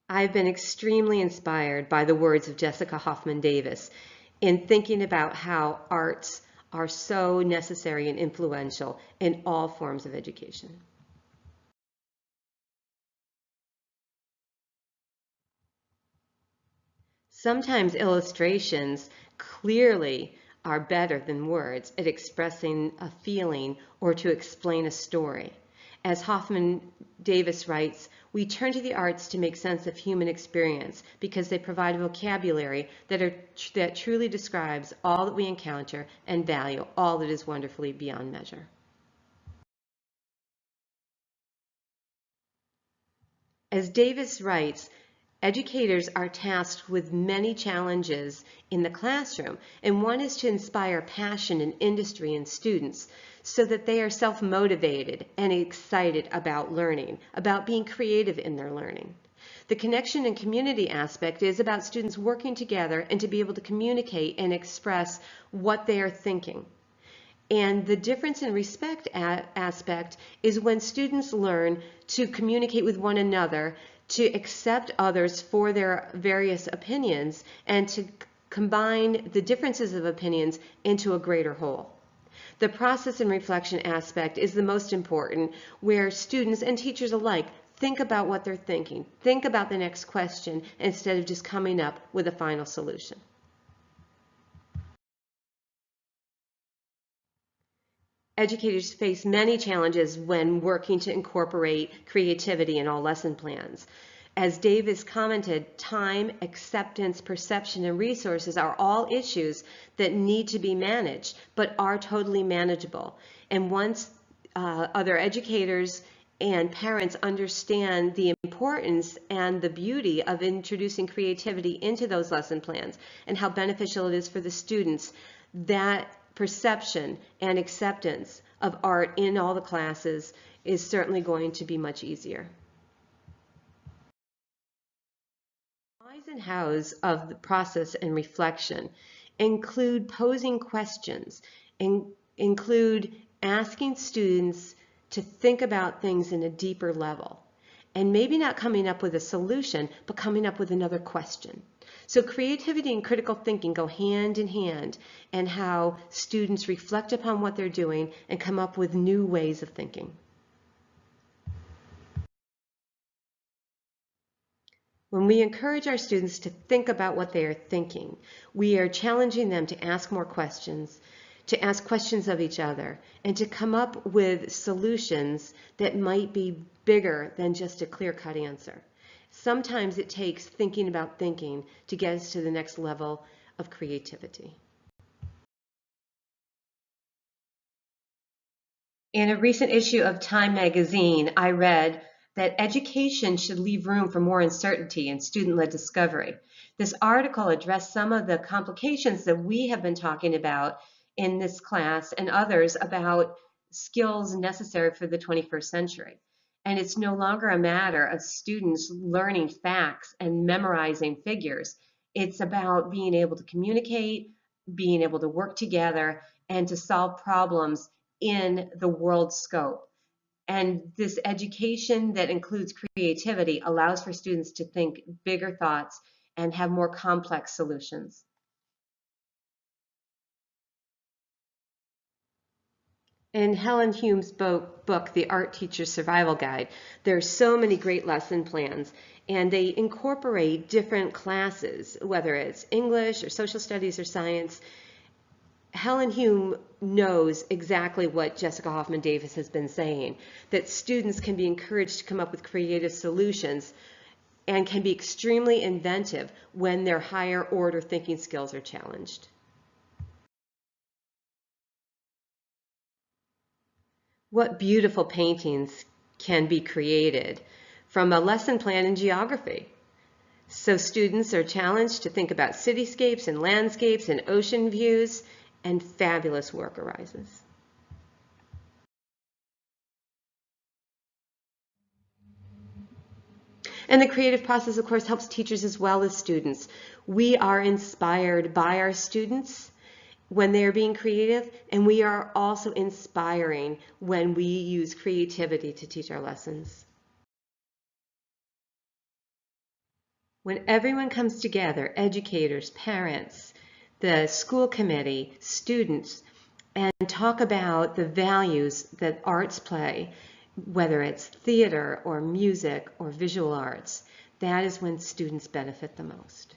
I've been extremely inspired by the words of Jessica Hoffman Davis in thinking about how arts are so necessary and influential in all forms of education. Sometimes illustrations clearly are better than words at expressing a feeling or to explain a story. As Hoffman Davis writes, we turn to the arts to make sense of human experience because they provide a vocabulary that truly describes all that we encounter and value all that is wonderfully beyond measure. As Davis writes, educators are tasked with many challenges in the classroom, and one is to inspire passion in industry and students so that they are self-motivated and excited about learning, about being creative in their learning. The connection and community aspect is about students working together and to be able to communicate and express what they are thinking. And the difference in respect aspect is when students learn to communicate with one another, to accept others for their various opinions, and to combine the differences of opinions into a greater whole. The process and reflection aspect is the most important, where students and teachers alike think about what they're thinking, think about the next question, instead of just coming up with a final solution. Educators face many challenges when working to incorporate creativity in all lesson plans. As Davis commented, time, acceptance, perception, and resources are all issues that need to be managed, but are totally manageable. And once other educators and parents understand the importance and the beauty of introducing creativity into those lesson plans and how beneficial it is for the students, that perception and acceptance of art in all the classes is certainly going to be much easier. Whys and hows of the process and reflection include posing questions, and include asking students to think about things in a deeper level, and maybe not coming up with a solution, but coming up with another question. So creativity and critical thinking go hand in hand, and how students reflect upon what they're doing and come up with new ways of thinking. When we encourage our students to think about what they are thinking, we are challenging them to ask more questions, to ask questions of each other, and to come up with solutions that might be bigger than just a clear-cut answer. Sometimes it takes thinking about thinking to get us to the next level of creativity. In a recent issue of Time magazine, I read that education should leave room for more uncertainty and student-led discovery. This article addressed some of the complications that we have been talking about in this class and others about skills necessary for the 21st century. And it's no longer a matter of students learning facts and memorizing figures. It's about being able to communicate, being able to work together, and to solve problems in the world scope. And this education that includes creativity allows for students to think bigger thoughts and have more complex solutions. In Helen Hume's book, The Art Teacher's Survival Guide, there are so many great lesson plans, and they incorporate different classes, whether it's English or social studies or science. Helen Hume knows exactly what Jessica Hoffman Davis has been saying, that students can be encouraged to come up with creative solutions and can be extremely inventive when their higher order thinking skills are challenged. What beautiful paintings can be created from a lesson plan in geography. So students are challenged to think about cityscapes and landscapes and ocean views, and fabulous work arises. And the creative process, of course, helps teachers as well as students. We are inspired by our students when they are being creative, and we are also inspiring when we use creativity to teach our lessons. When everyone comes together, educators, parents, the school committee, students, and talk about the values that arts play, whether it's theater or music or visual arts, that is when students benefit the most.